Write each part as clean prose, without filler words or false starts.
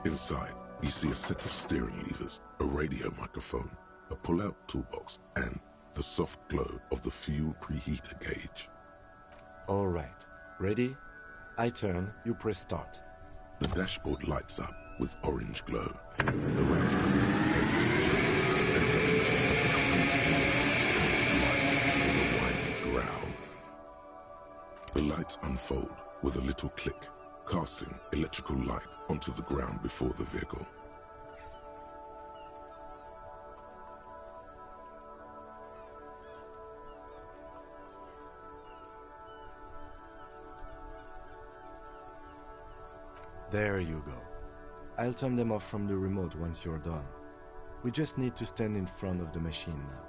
Inside, you see a set of steering levers, a radio microphone, a pull-out toolbox, and the soft glow of the fuel preheater gauge. All right. Ready? I turn, you press start. The dashboard lights up with orange glow. The raspberry gauge jumps, and the engine of the compressed air comes to life with a whiny growl. The lights unfold with a little click, casting electrical light onto the ground before the vehicle. There you go. I'll turn them off from the remote once you're done. We just need to stand in front of the machine now.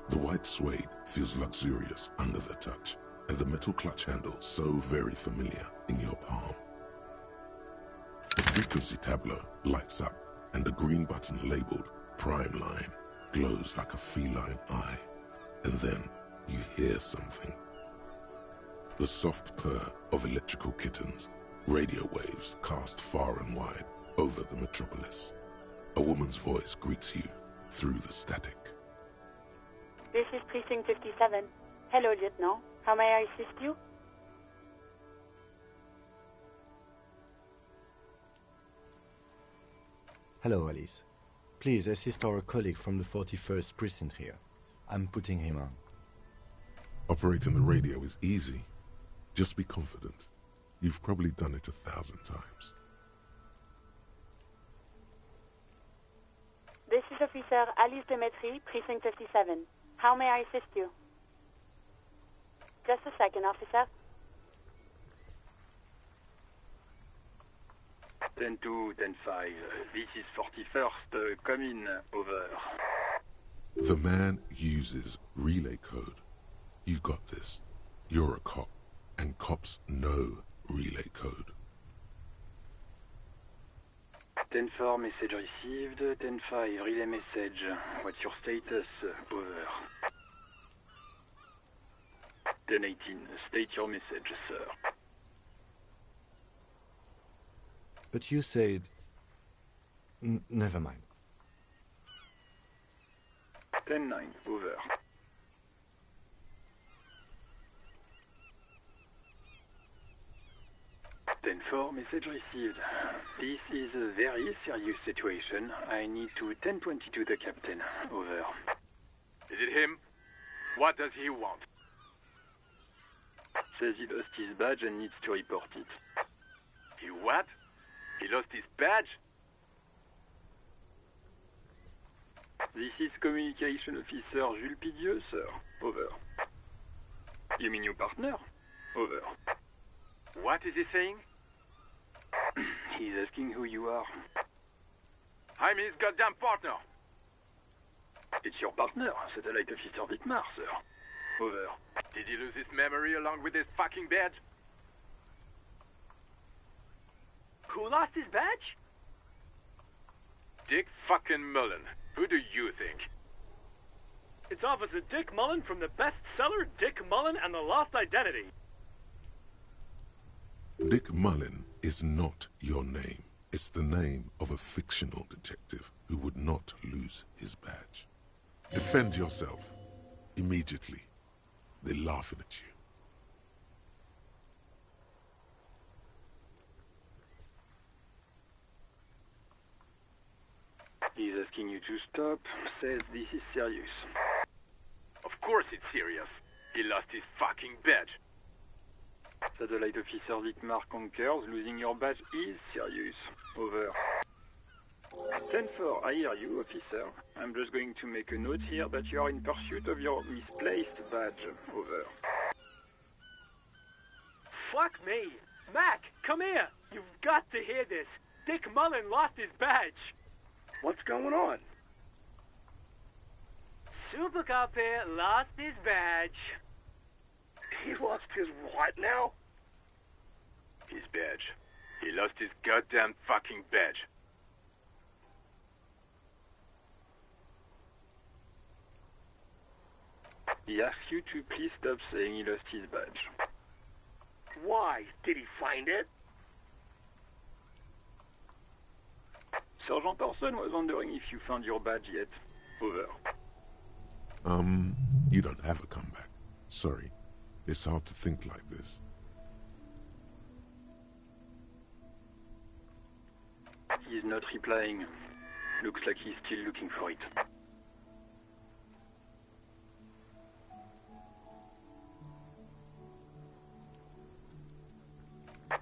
The white suede feels luxurious under the touch, and the metal clutch handle so very familiar in your palm. The frequency tableau lights up, and the green button labeled Prime Line glows like a feline eye. And then you hear something. The soft purr of electrical kittens, radio waves cast far and wide over the metropolis. A woman's voice greets you through the static. This is Precinct 57. Hello, Lieutenant. How may I assist you? Hello, Alice. Please assist our colleague from the 41st Precinct here. I'm putting him on. Operating the radio is easy. Just be confident. You've probably done it 1,000 times. This is Officer Alice Demetri, Precinct 57. How may I assist you? Just a second, officer. 10-2, 10-5. This is 41st. Come in. Over. The man uses relay code. You've got this. You're a cop, and cops know relay code. 10-4, message received. 10-5, relay message. What's your status? Over. 10-18, state your message, sir. But you said... never mind. 10-9, over. 10-4, message received. This is a very serious situation. I need to 10-22 the captain. Over. Is it him? What does he want? Says he lost his badge and needs to report it. He what? He lost his badge? This is Communication Officer Jules Pidieux, sir. Over. You mean your partner? Over. What is he saying? He's asking who you are. I'm his goddamn partner. It's your partner, Satellite Officer Wittmar, sir. Over. Did he lose his memory along with his fucking badge? Who lost his badge? Dick fucking Mullen. Who do you think? It's Officer Dick Mullen from the bestseller Dick Mullen and the Lost Identity. Dick Mullen is not your name. It's the name of a fictional detective who would not lose his badge. Defend yourself. Immediately. They're laughing at you. He's asking you to stop. Says this is serious. Of course it's serious. He lost his fucking badge. Satellite Officer Wittmar concurs. Losing your badge is serious. Over. 10-4, I hear you, officer. I'm just going to make a note here that you are in pursuit of your misplaced badge. Over. Fuck me. Mac, come here. You've got to hear this. Dick Mullen lost his badge. What's going on? Super Cop here lost his badge. He lost his what now? His badge. He lost his goddamn fucking badge. He asks you to please stop saying he lost his badge. Why? Did he find it? Sergeant Orson was wondering if you found your badge yet. Over. You don't have a comeback. Sorry. It's hard to think like this. He's not replying. Looks like he's still looking for it.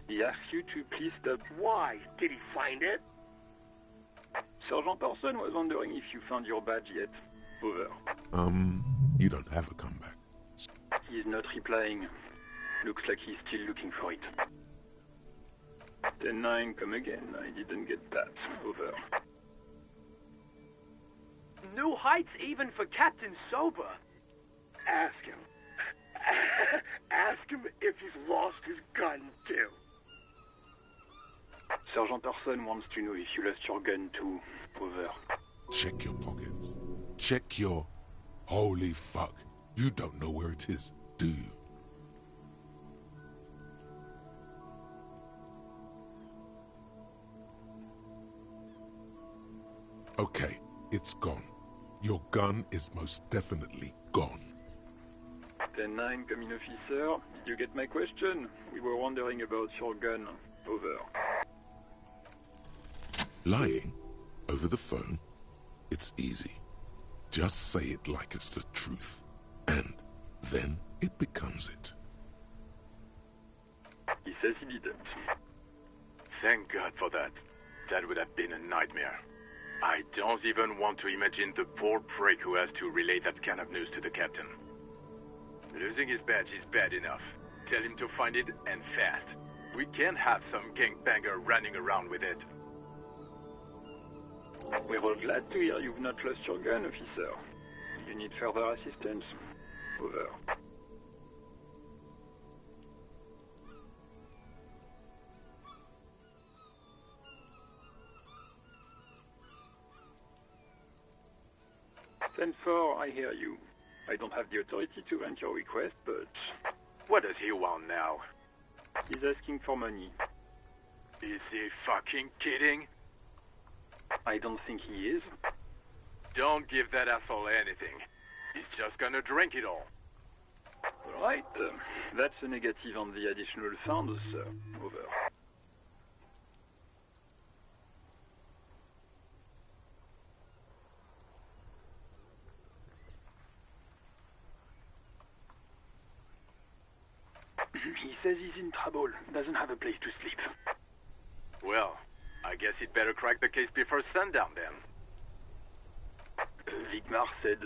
He asks you to please stop. Why? Did he find it? Sergeant Orson was wondering if you found your badge yet. Over. You don't have a comeback. He's not replying. Looks like he's still looking for it. 10-9, come again. I didn't get that. Over. New heights even for Captain Sober. Ask him. Ask him if he's lost his gun, too. Sergeant Orson wants to know if you lost your gun too. Over. Check your pockets. Check your... Holy fuck. You don't know where it is, do you? Okay, it's gone. Your gun is most definitely gone. 10-9, come in, officer. Did you get my question? We were wondering about your gun. Over. Lying? Over the phone? It's easy. Just say it like it's the truth. And then it becomes it. He says he didn't. Thank God for that. That would have been a nightmare. I don't even want to imagine the poor prick who has to relay that kind of news to the captain. Losing his badge is bad enough. Tell him to find it, and fast. We can't have some gangbanger running around with it. We're all glad to hear you've not lost your gun, officer. You need further assistance? Over. Ten 4, I hear you. I don't have the authority to grant your request, but... What does he want now? He's asking for money. Is he fucking kidding? I don't think he is. Don't give that asshole anything. He's just gonna drink it all. All right, that's a negative on the additional funds, sir. Over. He says he's in trouble, doesn't have a place to sleep. Well, I guess he'd better crack the case before sundown then. Vigmar said...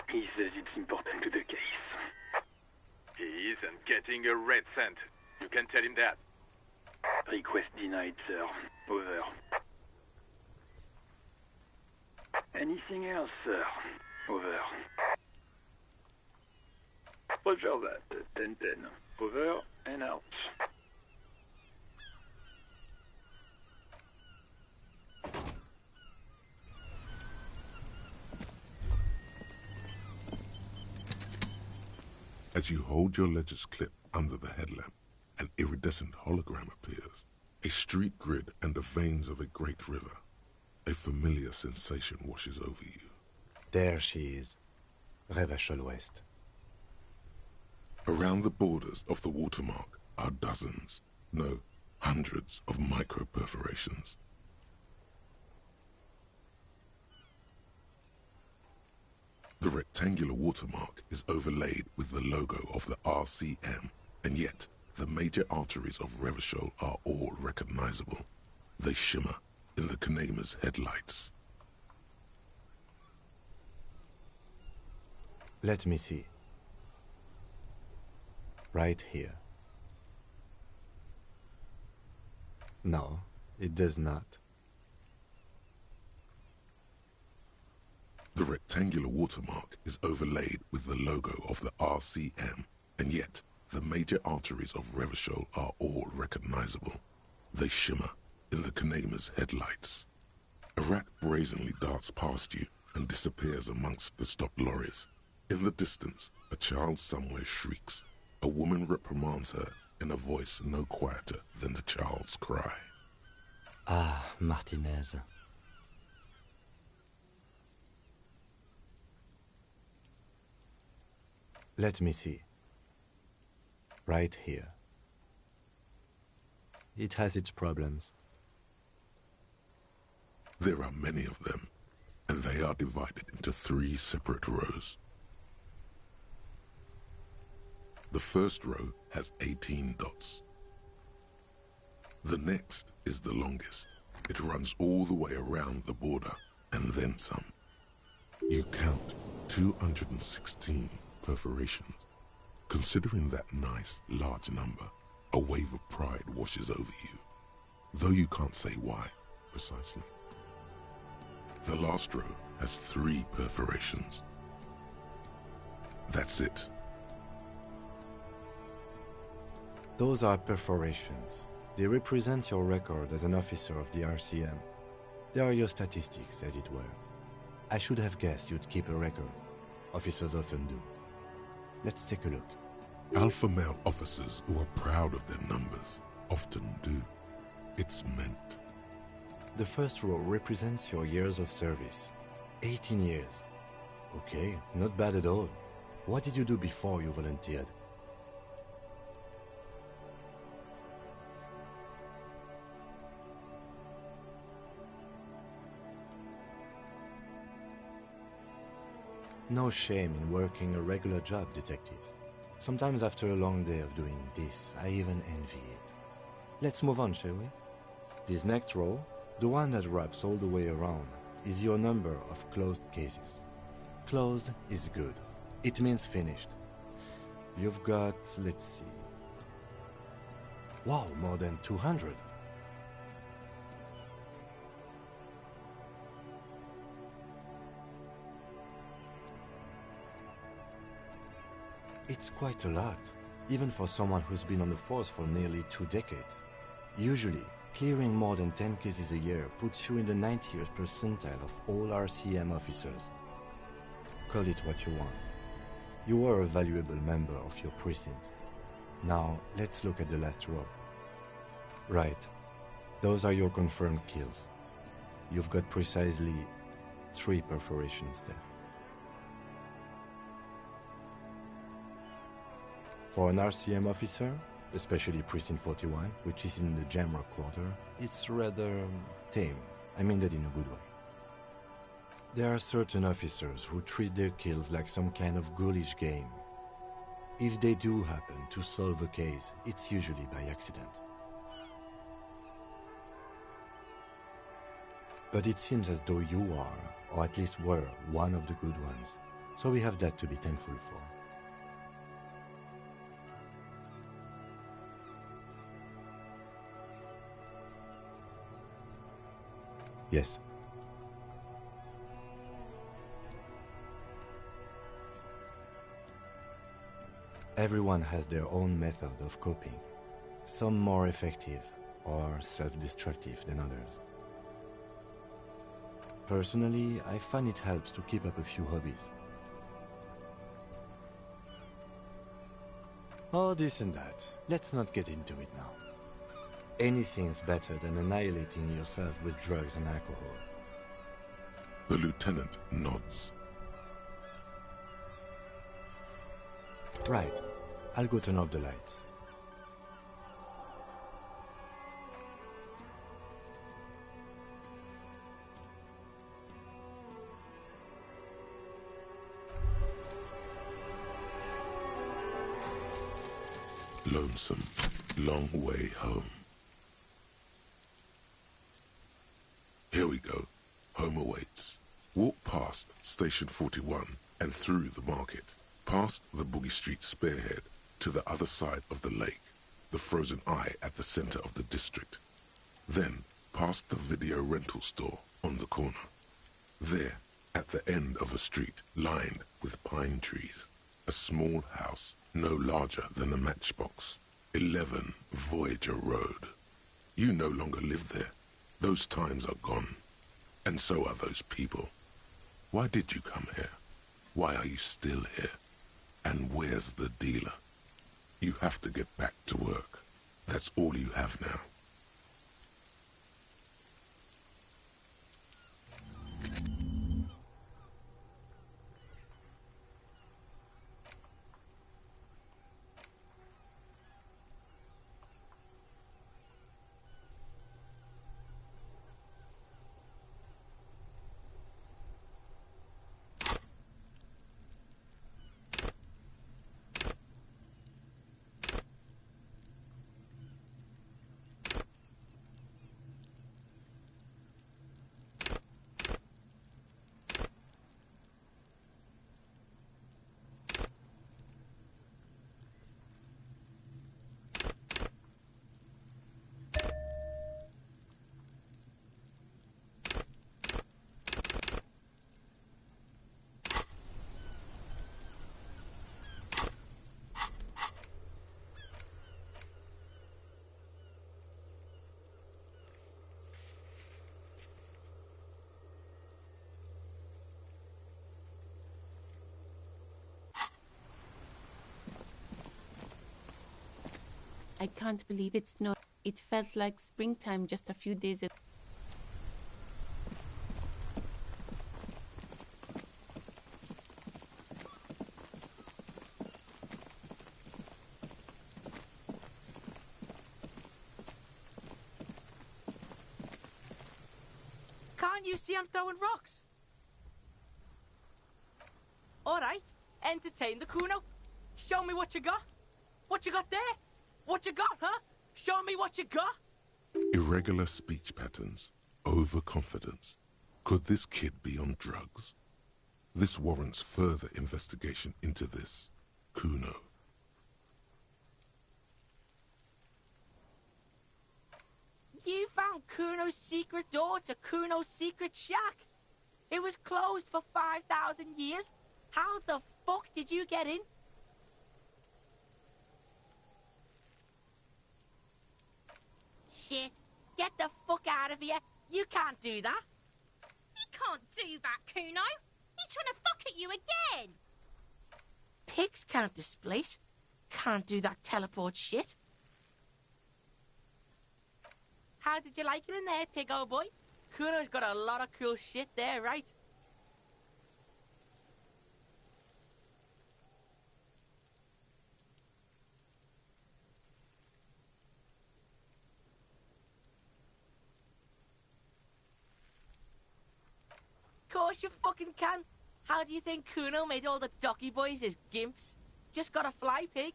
He says it's important to the case. He isn't getting a red cent. You can tell him that. Request denied, sir. Over. Anything else, sir? Over. Roger that. 10-10. Over and out. As you hold your ledger's clip under the headlamp, an iridescent hologram appears. A street grid and the veins of a great river. A familiar sensation washes over you. There she is. Revachol West. Around the borders of the watermark are dozens, no, hundreds of micro-perforations. The rectangular watermark is overlaid with the logo of the RCM, and yet the major arteries of Revachol are all recognizable. They shimmer in the Kanema's headlights. Let me see. Right here. No, it does not. The rectangular watermark is overlaid with the logo of the RCM, and yet the major arteries of Revachol are all recognizable. They shimmer in the Kanema's headlights. A rat brazenly darts past you and disappears amongst the stopped lorries. In the distance, a child somewhere shrieks. A woman reprimands her in a voice no quieter than the child's cry. Ah, Martinez. Let me see. Right here. It has its problems. There are many of them, and they are divided into 3 separate rows. The first row has 18 dots. The next is the longest. It runs all the way around the border, and then some. You count 216 perforations. Considering that nice, large number, a wave of pride washes over you, though you can't say why precisely. The last row has 3 perforations. That's it. Those are perforations. They represent your record as an officer of the RCM. They are your statistics, as it were. I should have guessed you'd keep a record. Officers often do. Let's take a look. Alpha male officers who are proud of their numbers often do. It's meant. The first row represents your years of service. 18 years. Okay, not bad at all. What did you do before you volunteered? No shame in working a regular job, detective. Sometimes after a long day of doing this, I even envy it. Let's move on, shall we? This next row, the one that wraps all the way around, is your number of closed cases. Closed is good. It means finished. You've got, let's see... Wow, more than 200. It's quite a lot, even for someone who's been on the force for nearly 2 decades. Usually, clearing more than 10 cases a year puts you in the 90th percentile of all RCM officers. Call it what you want. You were a valuable member of your precinct. Now, let's look at the last row. Right. Those are your confirmed kills. You've got precisely 3 perforations there. For an RCM officer, especially Precinct 41, which is in the Jamrock quarter, it's rather tame. I mean that in a good way. There are certain officers who treat their kills like some kind of ghoulish game. If they do happen to solve a case, it's usually by accident. But it seems as though you are, or at least were, one of the good ones. So we have that to be thankful for. Yes. Everyone has their own method of coping, some more effective or self-destructive than others. Personally, I find it helps to keep up a few hobbies. Oh, this and that. Let's not get into it now. Anything's better than annihilating yourself with drugs and alcohol. The lieutenant nods. Right. I'll go turn off the lights. Lonesome, long way home. Here we go. Home awaits. Walk past Station 41 and through the market, past the Boogie Street spearhead to the other side of the lake, the frozen eye at the center of the district. Then past the video rental store on the corner. There, at the end of a street lined with pine trees, a small house no larger than a matchbox. 11 Voyager Road. You no longer live there. Those times are gone. And so are those people. Why did you come here? Why are you still here? And where's the dealer? You have to get back to work. That's all you have now. I can't believe it's not. It felt like springtime just a few days ago. Can't you see I'm throwing rocks? All right, entertain the Kuno. Show me what you got. What you got there? What you got, huh? Show me what you got. Irregular speech patterns, overconfidence. Could this kid be on drugs? This warrants further investigation into this Kuno. You found Kuno's secret door to Kuno's secret shack. It was closed for 5,000 years. How the fuck did you get in? Shit. Get the fuck out of here. You can't do that. He can't do that, Kuno. He's trying to fuck at you again. Pigs can't displace. Can't do that teleport shit. How did you like it in there, pig old boy? Kuno's got a lot of cool shit there, right? Course you fucking can. How do you think Kuno made all the docky boys his gimps? Just got a fly pig.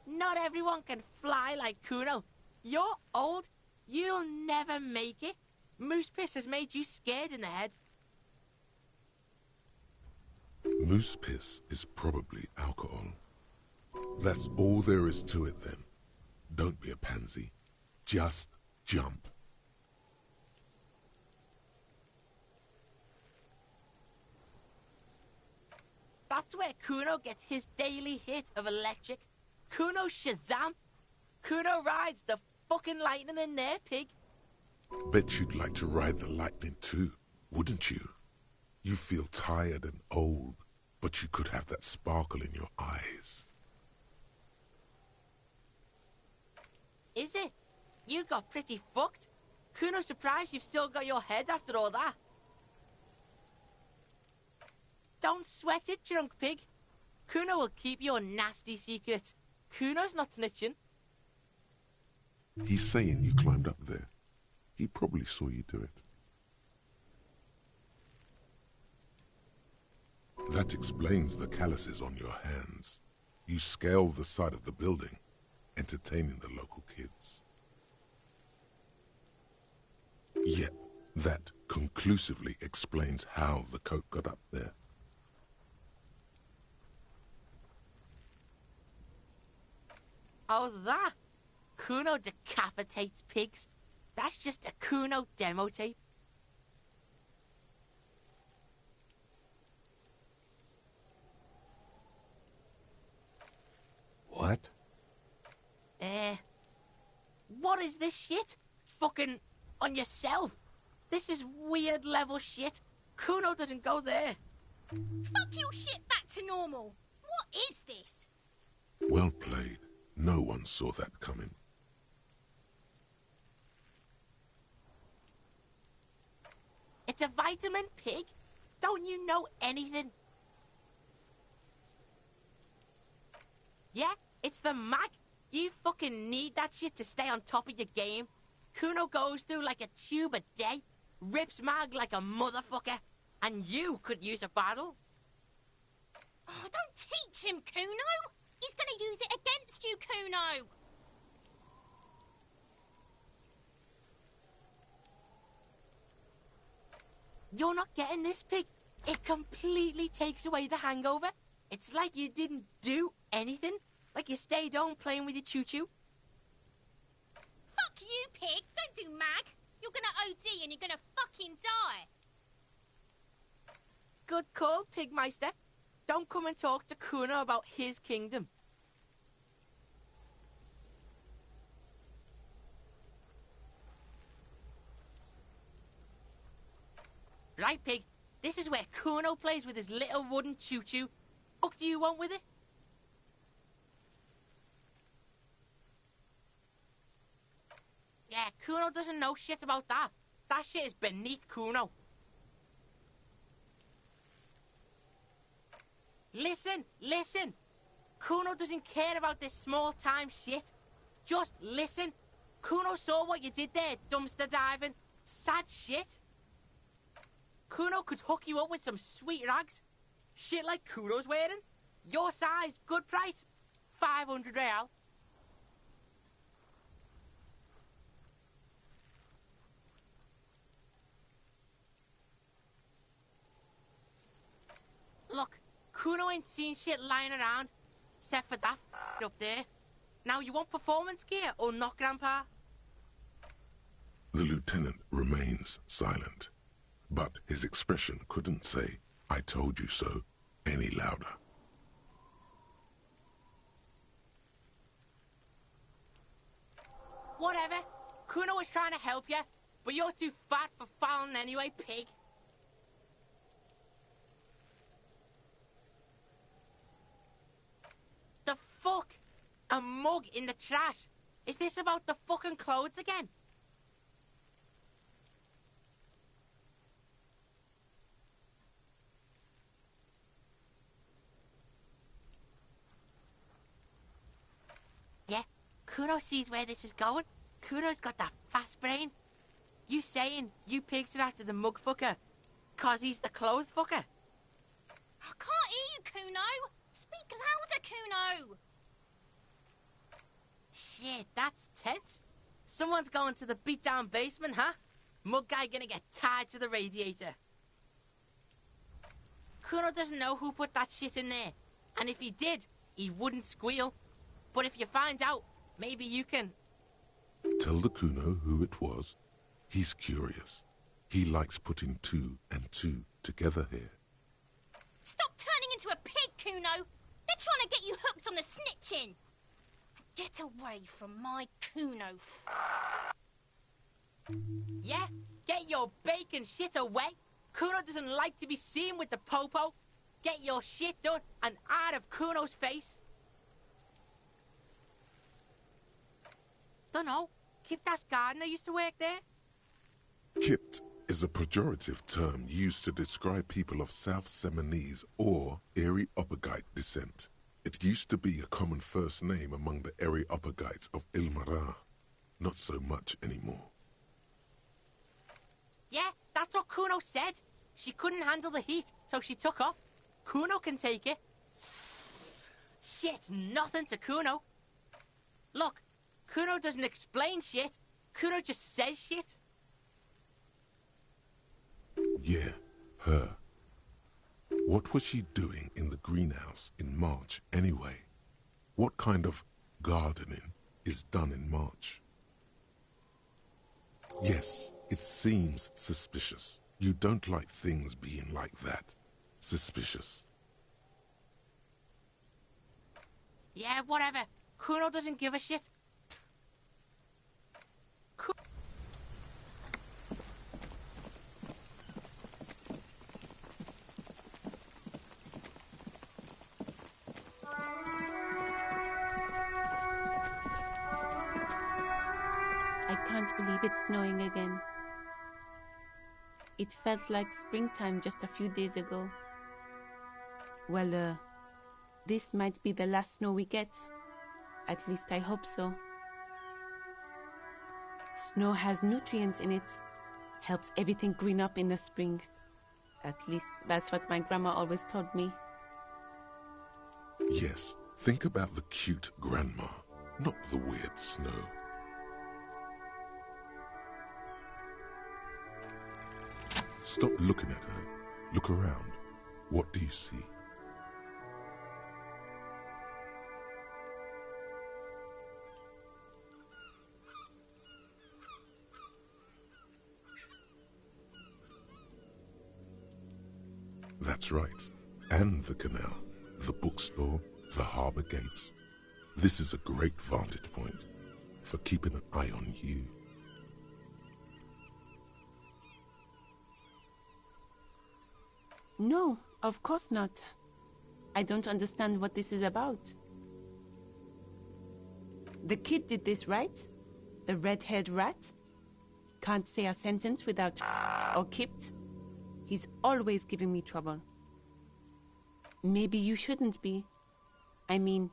Not everyone can fly like Kuno. You're old. You'll never make it. Moose piss has made you scared in the head. Moose piss is probably alcohol. That's all there is to it then. Don't be a pansy. Just jump. That's where Kuno gets his daily hit of electric. Kuno Shazam. Kuno rides the fucking lightning in there, pig. Bet you'd like to ride the lightning too, wouldn't you? You feel tired and old, but you could have that sparkle in your eyes. Is it? You got pretty fucked. Kuno's surprised you've still got your head after all that. Don't sweat it, drunk pig. Kuno will keep your nasty secret. Kuno's not snitching. He's saying you climbed up there. He probably saw you do it. That explains the calluses on your hands. You scaled the side of the building, entertaining the local kids. Yet, that conclusively explains how the coat got up there. Oh, that? Kuno decapitates pigs. That's just a Kuno demo tape. What? What is this shit? Fucking on yourself. This is weird level shit. Kuno doesn't go there. Fuck your shit back to normal. What is this? Well played. No one saw that coming. It's a vitamin pig? Don't you know anything? Yeah, it's the mag. You fucking need that shit to stay on top of your game. Kuno goes through like a tube a day, rips mag like a motherfucker, and you could use a battle. Oh, don't teach him, Kuno. He's gonna use it against you, Kuno. You're not getting this, pig. It completely takes away the hangover. It's like you didn't do anything. Like you stayed home playing with your choo-choo. Fuck you, pig. Don't do mag. You're gonna OD and you're gonna fucking die. Good call, Pigmeister. Don't come and talk to Kuno about his kingdom. Right, pig. This is where Kuno plays with his little wooden choo-choo. What do you want with it? Yeah, Kuno doesn't know shit about that. That shit is beneath Kuno. Listen. Kuno doesn't care about this small-time shit. Just listen. Kuno saw what you did there, dumpster diving. Sad shit. Kuno could hook you up with some sweet rags. Shit like Kuno's wearing. Your size, good price. 500 real. Look, Kuno ain't seen shit lying around, except for that up there. Now, you want performance gear or not, Grandpa? The lieutenant remains silent, but his expression couldn't say, "I told you so," any louder. Whatever. Kuno was trying to help you, but you're too fat for fouling anyway, pig. The fuck? A mug in the trash? Is this about the fucking clothes again? Yeah, Kuno sees where this is going. Kuno's got that fast brain. You saying you pigs are after the mug fucker, 'cause he's the clothes fucker? I can't hear you, Kuno. Speak louder, Kuno. Shit, that's tense. Someone's going to the beat-down basement, huh? Mug guy gonna get tied to the radiator. Kuno doesn't know who put that shit in there. And if he did, he wouldn't squeal. But if you find out, maybe you can... Tell the Kuno who it was. He's curious. He likes putting two and two together here. Stop turning into a pig, Kuno. They're trying to get you hooked on the snitching. Get away from my Kuno. Yeah, get your bacon shit away. Kuno doesn't like to be seen with the popo. Get your shit done and out of Kuno's face. Dunno. Kiptas gardener used to work there. Kipt is a pejorative term used to describe people of South Seminese or Areopagite descent. It used to be a common first name among the Areopagites of Ilmara. Not so much anymore. Yeah, that's what Kuno said. She couldn't handle the heat, so she took off. Kuno can take it. Shit's nothing to Kuno. Look, Kuno doesn't explain shit. Kuno just says shit. Yeah, her. What was she doing in the greenhouse in March anyway? What kind of gardening is done in March? Yes, it seems suspicious. You don't like things being like that. Suspicious. Yeah, whatever. Kuno doesn't give a shit. I can't believe it's snowing again. It felt like springtime just a few days ago. Well, this might be the last snow we get. At least I hope so. Snow has nutrients in it. Helps everything green up in the spring. At least that's what my grandma always told me. Yes, think about the cute grandma, not the weird snow. Stop looking at her. Look around. What do you see? That's right. And the canal, the bookstore, the harbour gates. This is a great vantage point for keeping an eye on you. No, of course not. I don't understand what this is about. The kid did this, right? The red-haired rat? Can't say a sentence without or kipped. He's always giving me trouble. Maybe you shouldn't be. I mean,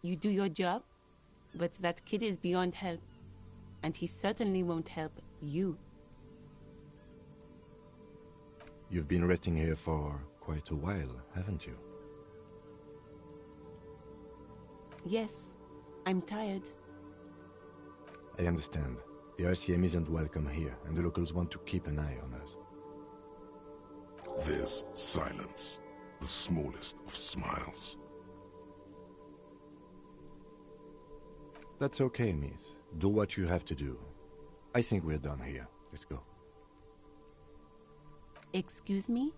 you do your job, but that kid is beyond help. And he certainly won't help you. You've been resting here for quite a while, haven't you? Yes, I'm tired. I understand. The RCM isn't welcome here, and the locals want to keep an eye on us. There's silence, the smallest of smiles. That's okay, miss. Do what you have to do. I think we're done here. Let's go. Excuse me?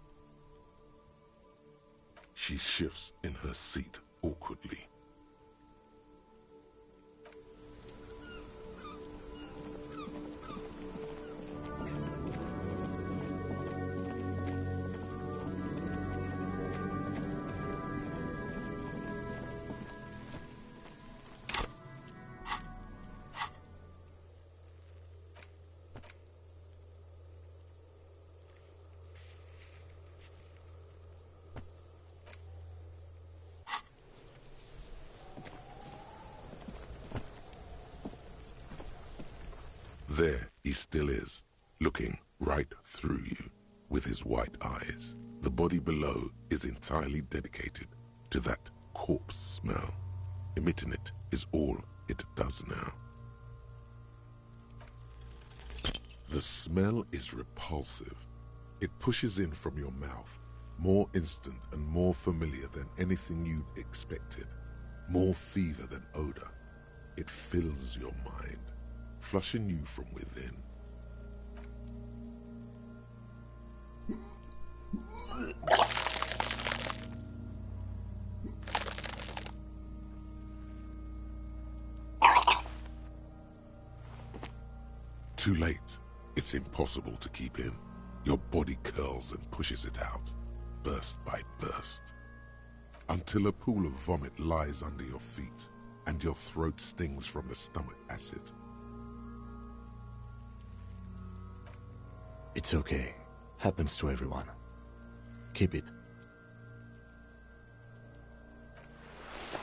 She shifts in her seat awkwardly. There he still is, looking right through you with his white eyes. The body below is entirely dedicated to that corpse smell. Emitting it is all it does now. The smell is repulsive. It pushes in from your mouth, more instant and more familiar than anything you'd expected. More fever than odor. It fills your mind, flushing you from within. Too late. It's impossible to keep in. Your body curls and pushes it out, burst by burst, until a pool of vomit lies under your feet and your throat stings from the stomach acid. It's okay. Happens to everyone. Keep it.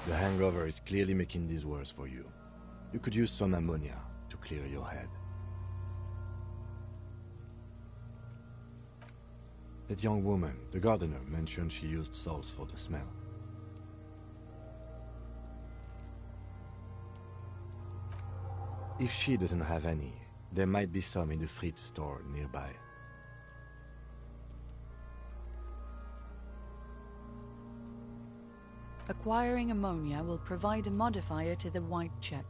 The hangover is clearly making this worse for you. You could use some ammonia to clear your head. That young woman, the gardener, mentioned she used salts for the smell. If she doesn't have any, there might be some in the fruit store nearby. Acquiring ammonia will provide a modifier to the white check.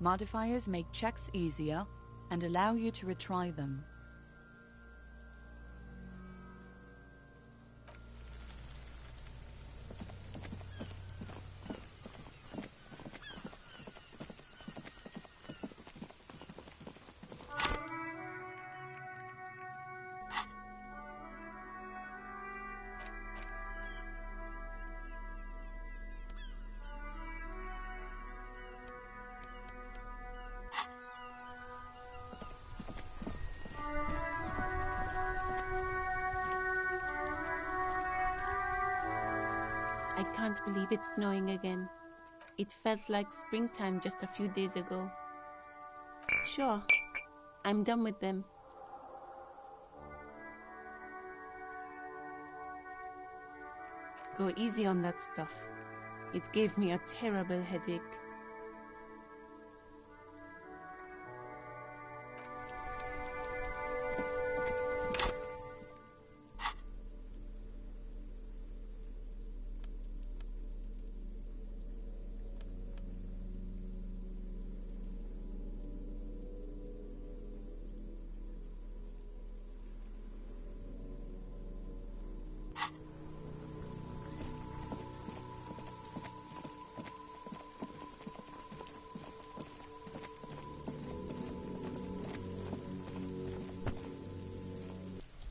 Modifiers make checks easier and allow you to retry them. can't believe it's snowing again. It felt like springtime just a few days ago. Sure, I'm done with them. Go easy on that stuff. It gave me a terrible headache.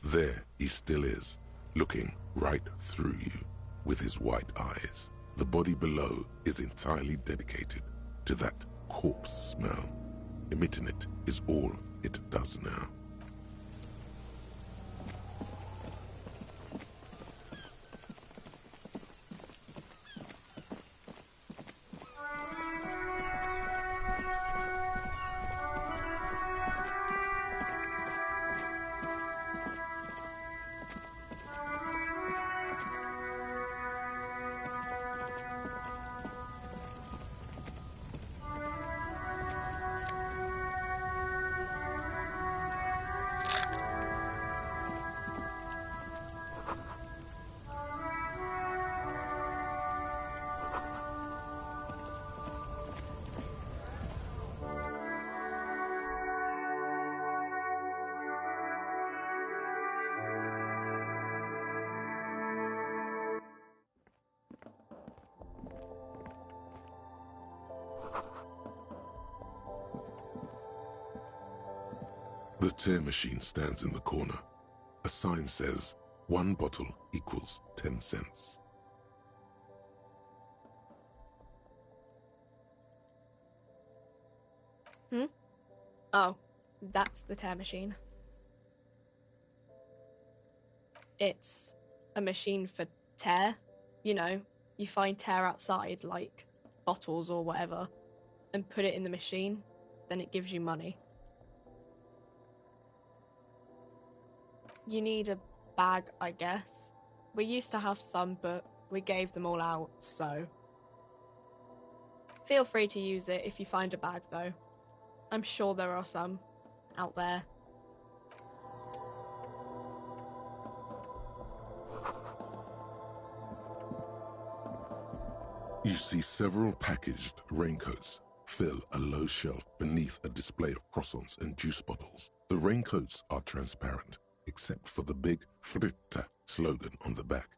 There he still is, looking right through you with his white eyes. The body below is entirely dedicated to that corpse smell. Emitting it is all it does now. The tear machine stands in the corner. A sign says, 1 bottle equals 10 cents. Oh, that's the tear machine. It's a machine for tear. You know, you find tear outside, like bottles or whatever, and put it in the machine, then it gives you money. You need a bag, I guess. We used to have some, but we gave them all out, so... Feel free to use it if you find a bag, though. I'm sure there are some out there. You see several packaged raincoats fill a low shelf beneath a display of croissants and juice bottles. The raincoats are transparent, except for the big Fritta slogan on the back.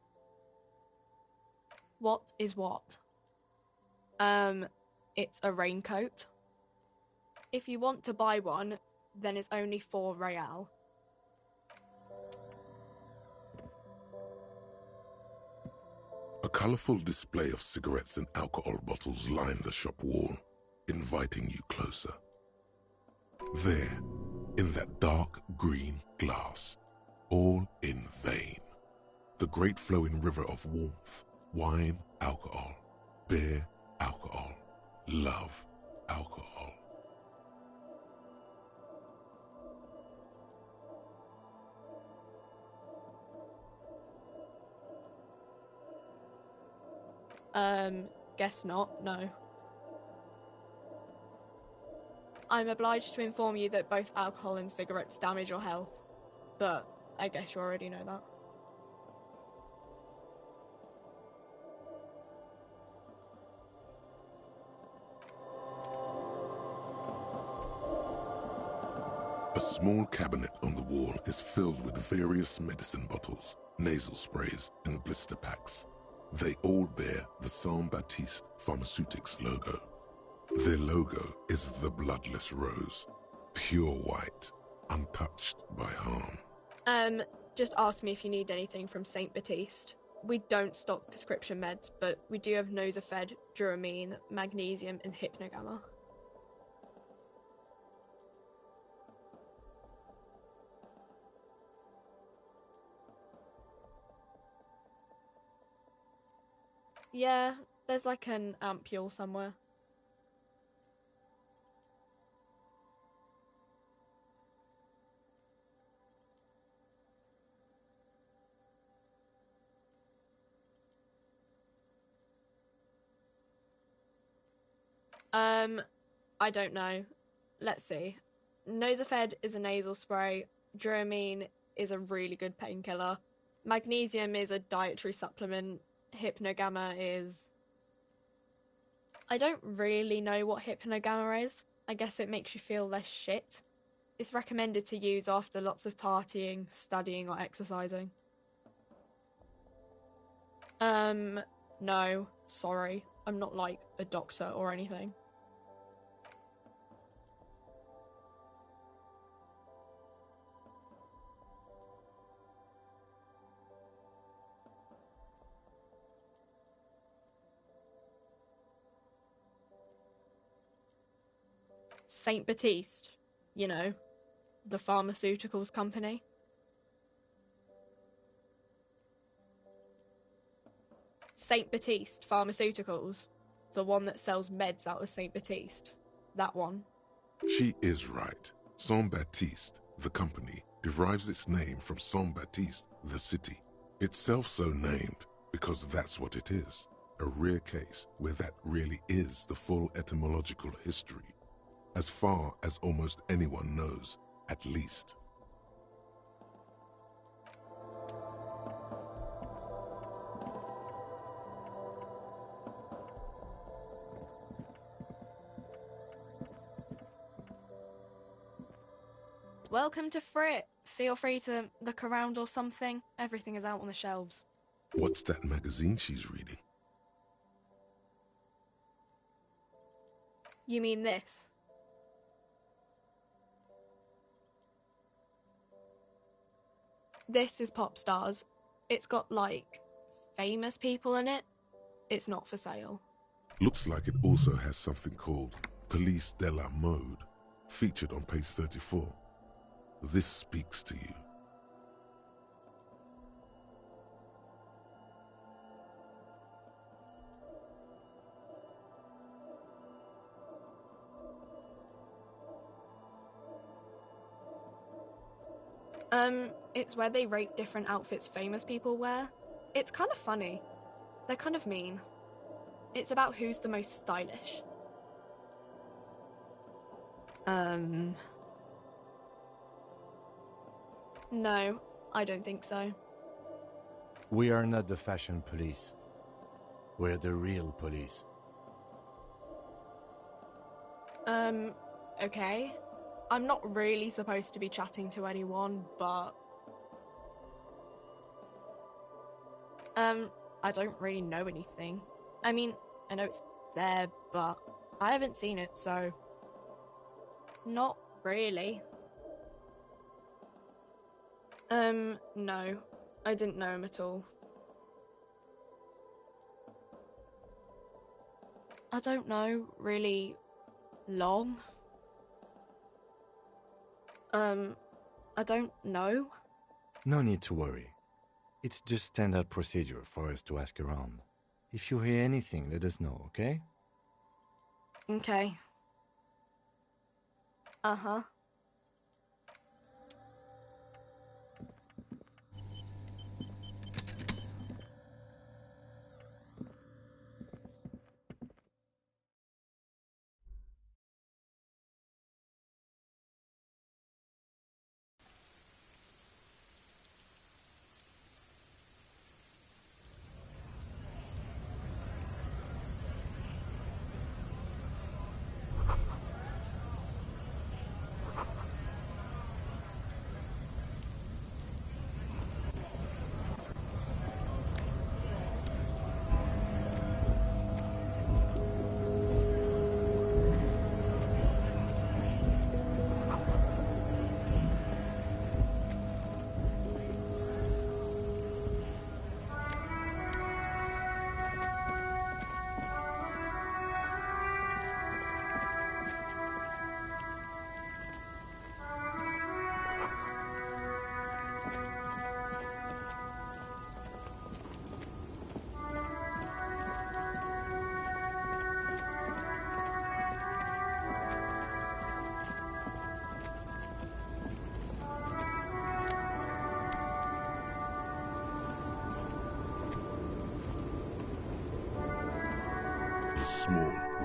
What is what? It's a raincoat. If you want to buy one, then it's only 4 real. A colourful display of cigarettes and alcohol bottles line the shop wall, inviting you closer. There, in that dark green glass, all in vain, the great flowing river of warmth, wine, alcohol, beer, alcohol, love, alcohol. Guess not, no. I'm obliged to inform you that both alcohol and cigarettes damage your health, but I guess you already know that. A small cabinet on the wall is filled with various medicine bottles, nasal sprays, and blister packs. They all bear the Saint-Baptiste Pharmaceutics logo. Their logo is the bloodless rose, pure white, untouched by harm. Just ask me if you need anything from Saint Baptiste. We don't stock prescription meds, but we do have Nosafed, Duramine, Magnesium, and Hypnogamma. Yeah, there's like an ampule somewhere. I don't know. Let's see. Nosafed is a nasal spray. Dramamine is a really good painkiller. Magnesium is a dietary supplement. Hypnogamma is... I don't really know what hypnogamma is. I guess it makes you feel less shit. It's recommended to use after lots of partying, studying, or exercising. No. Sorry. I'm not like a doctor or anything. Saint Baptiste, you know, the pharmaceuticals company. Saint Baptiste Pharmaceuticals, the one that sells meds out of Saint Baptiste. That one. She is right. Saint Baptiste, the company, derives its name from Saint Baptiste, the city. Itself so named because that's what it is. A rare case where that really is the full etymological history. As far as almost anyone knows, at least. Welcome to Frit. Feel free to look around or something. Everything is out on the shelves. What's that magazine she's reading? You mean this? This is Pop Stars. It's got, like, famous people in it. It's not for sale. Looks like it also has something called Police de la Mode, featured on page 34. This speaks to you. It's where they rate different outfits famous people wear. It's kind of funny. They're kind of mean. It's about who's the most stylish. No, I don't think so. We are not the fashion police. We're the real police. Okay. I'm not really supposed to be chatting to anyone, but... I don't really know anything. I mean, I know it's there, but I haven't seen it, so... Not really. No. I didn't know him at all. I don't know, really long. I don't know. No need to worry. It's just standard procedure for us to ask around. If you hear anything, let us know, okay? Okay. Uh-huh.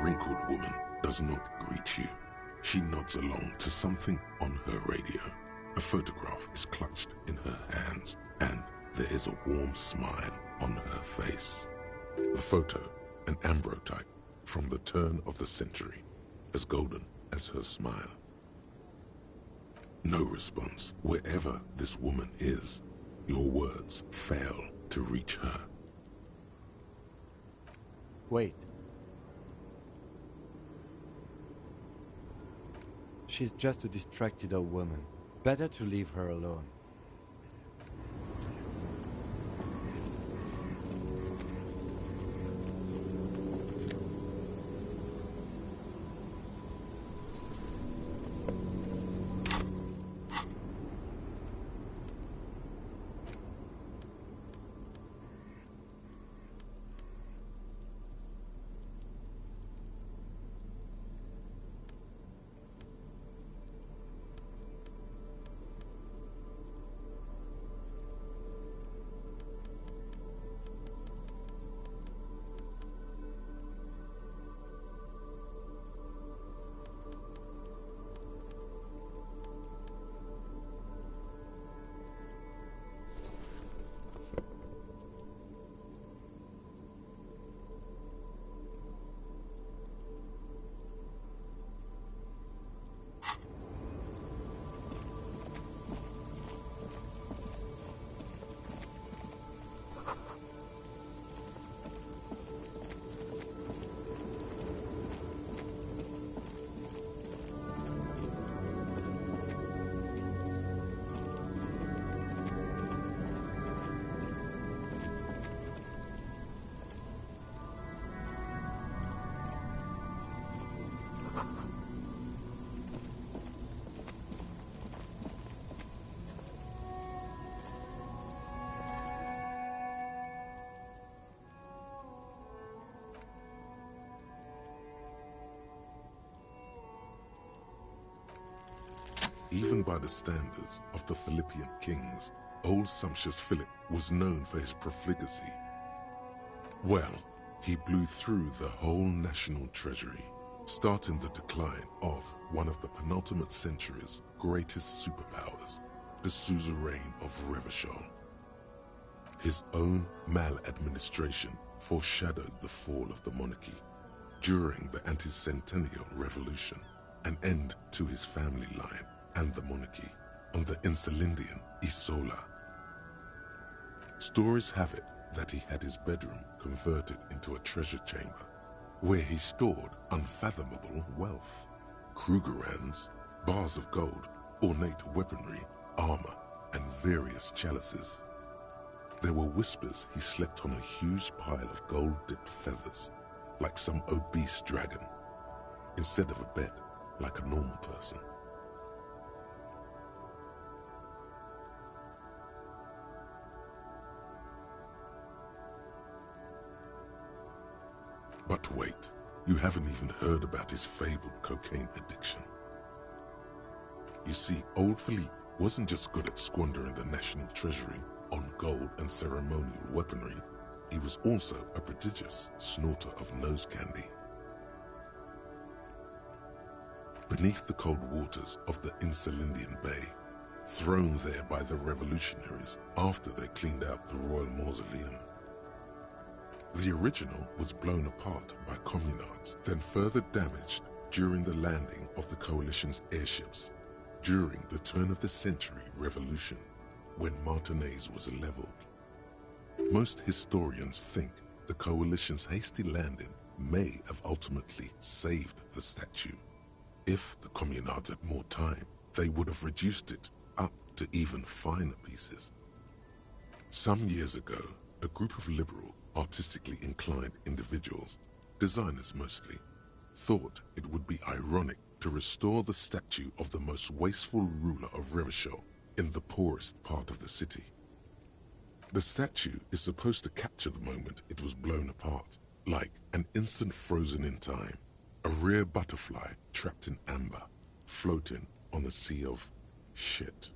wrinkled woman does not greet you. She nods along to something on her radio. A photograph is clutched in her hands, and there is a warm smile on her face. The photo, an ambrotype from the turn of the century, as golden as her smile. No response wherever this woman is. Your words fail to reach her. Wait. She's just a distracted old woman. Better to leave her alone. Even by the standards of the Philippian kings, old sumptuous Philip was known for his profligacy. Well, he blew through the whole national treasury, starting the decline of one of the penultimate century's greatest superpowers, the suzerain of Revachol. His own maladministration foreshadowed the fall of the monarchy during the anti-centennial revolution, an end to his family line and the monarchy on the Insulindian Isola. Stories have it that he had his bedroom converted into a treasure chamber where he stored unfathomable wealth. Krugerrands, bars of gold, ornate weaponry, armor, and various chalices. There were whispers he slept on a huge pile of gold-dipped feathers, like some obese dragon, instead of a bed like a normal person. But wait, you haven't even heard about his fabled cocaine addiction. You see, old Philippe wasn't just good at squandering the national treasury on gold and ceremonial weaponry, he was also a prodigious snorter of nose candy. Beneath the cold waters of the Insulindian Bay, thrown there by the revolutionaries after they cleaned out the royal mausoleum, the original was blown apart by communards, then further damaged during the landing of the coalition's airships during the turn-of-the-century revolution, when Martinez was leveled. Most historians think the coalition's hasty landing may have ultimately saved the statue. If the communards had more time, they would have reduced it up to even finer pieces. Some years ago, a group of liberal, artistically inclined individuals, designers mostly, thought it would be ironic to restore the statue of the most wasteful ruler of Revachol in the poorest part of the city. The statue is supposed to capture the moment it was blown apart, like an instant frozen in time, a rare butterfly trapped in amber, floating on a sea of shit.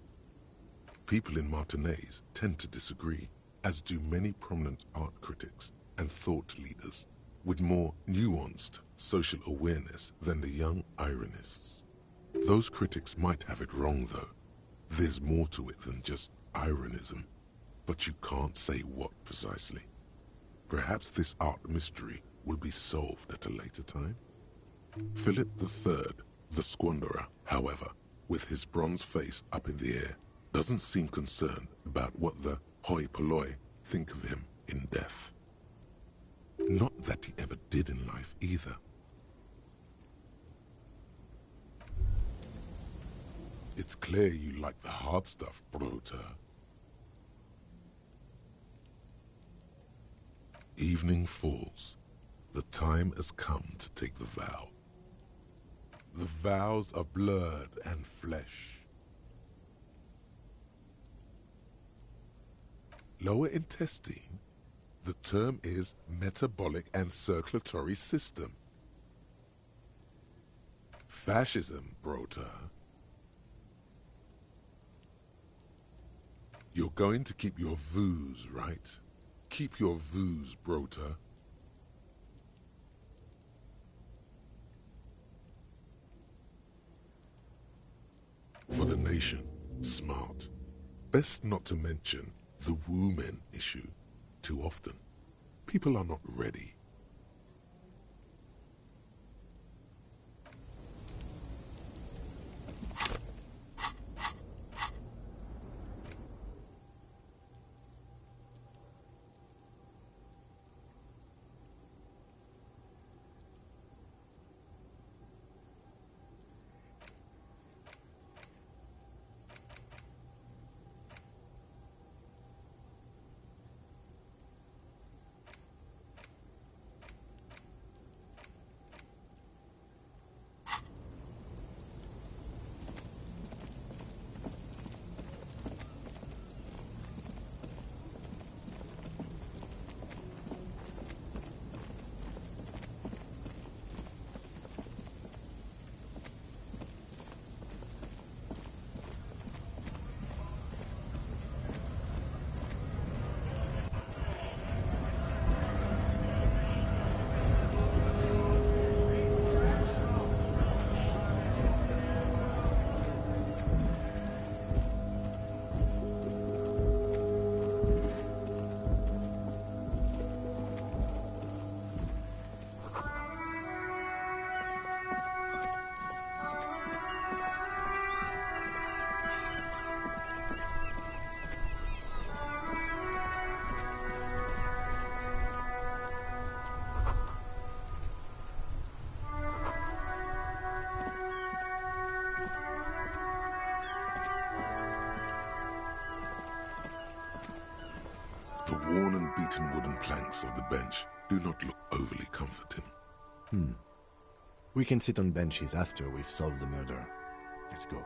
People in Martinez tend to disagree, as do many prominent art critics and thought leaders. with more nuanced social awareness than the young ironists. Those critics might have it wrong, though. There's more to it than just ironism, but you can't say what precisely. Perhaps this art mystery will be solved at a later time? Philip III, the Squanderer, however, with his bronze face up in the air, doesn't seem concerned about what the hoi polloi think of him in death. Not that he ever did in life either. It's clear you like the hard stuff, Brota. Evening falls. The time has come to take the vow. The vows are blood and flesh. Lower intestine? The term is metabolic and circulatory system. Fascism, Brota. You're going to keep your views, right? Keep your views, Brota. For the nation, smart. Best not to mention the woman issue too often. People are not ready. The worn and beaten wooden planks of the bench do not look overly comforting. We can sit on benches after we've solved the murder. Let's go.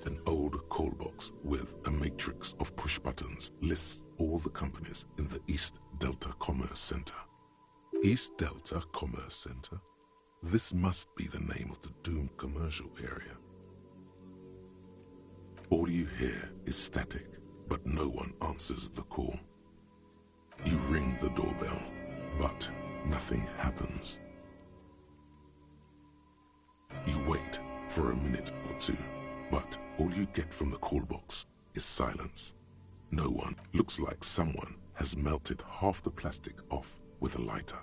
An old call box with a matrix of push buttons lists all the companies in the East Delta Commerce Center. East Delta Commerce Center? This must be the name of the doomed commercial area. All you hear is static, but no one answers the call. You ring the doorbell, but nothing happens. You wait for a minute or two, but all you get from the call box is silence. No one. Looks like someone has melted half the plastic off with a lighter.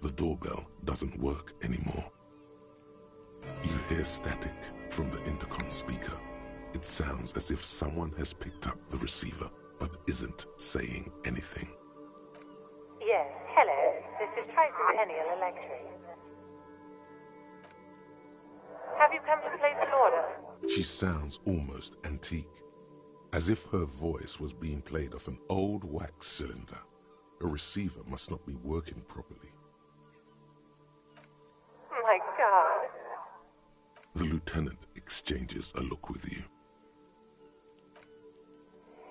The doorbell doesn't work anymore. You hear static from the intercom speaker. It sounds as if someone has picked up the receiver, but isn't saying anything. Yes, hello. This is Tricentennial Electric. Have you come to place an order? She sounds almost antique, as if her voice was being played off an old wax cylinder. A receiver must not be working properly. My God. The lieutenant exchanges a look with you.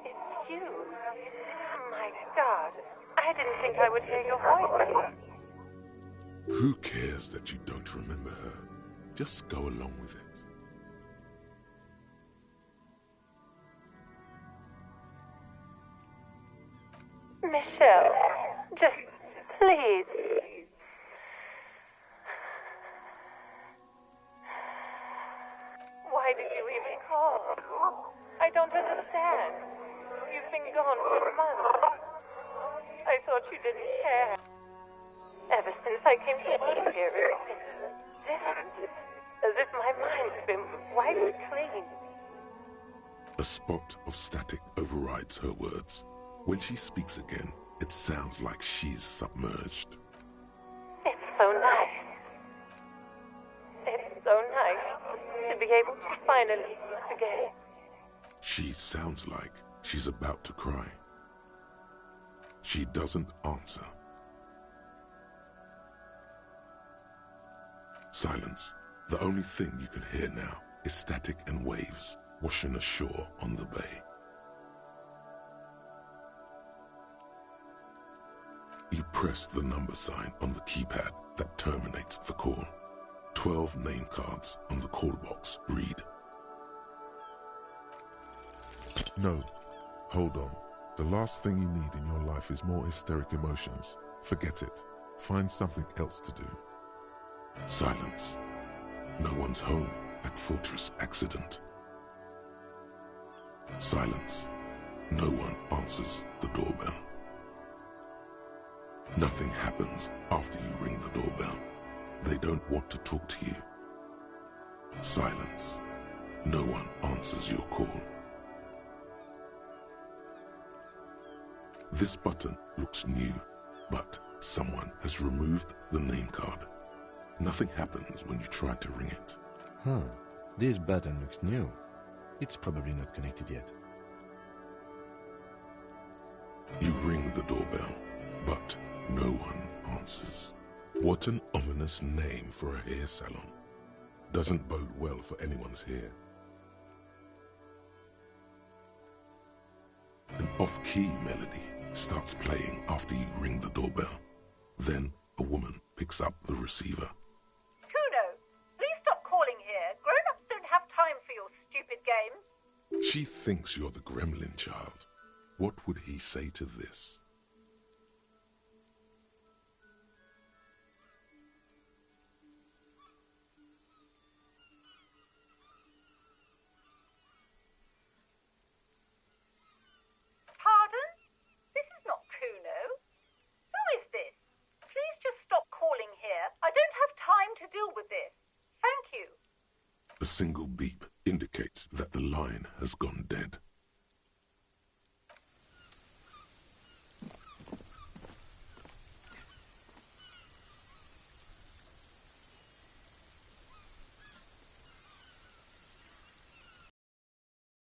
It's you. My God, I didn't think I would hear your voice. Who cares that you don't remember her? Just go along with it. Michelle, just please. Why did you even call? I don't understand. You've been gone for months. I thought you didn't care. Ever since I came to live here, it's different. As if my mind's been wiped clean. A spot of static overrides her words. When she speaks again, it sounds like she's submerged. It's so nice. It's so nice to be able to finally meet again. She sounds like she's about to cry. She doesn't answer. Silence. The only thing you can hear now is static and waves washing ashore on the bay. You press the number sign on the keypad that terminates the call. 12 name cards on the call box read. No, hold on. The last thing you need in your life is more hysteric emotions. Forget it. Find something else to do. Silence. No one's home at Fortress Accident. Silence. No one answers the doorbell. Nothing happens after you ring the doorbell. They don't want to talk to you. Silence. No one answers your call. This button looks new, but someone has removed the name card. Nothing happens when you try to ring it. Huh. This button looks new. It's probably not connected yet. You ring the doorbell, but no one answers. What an ominous name for a hair salon. Doesn't bode well for anyone's hair. An off-key melody starts playing after you ring the doorbell. Then a woman picks up the receiver. Kuno, please stop calling here. Grown-ups don't have time for your stupid games. She thinks you're the gremlin child. What would he say to this? Pardon? This is not Kuno. Who is this? Please just stop calling here. I don't have time to deal with this. Thank you. A single beep indicates that the line has gone dead.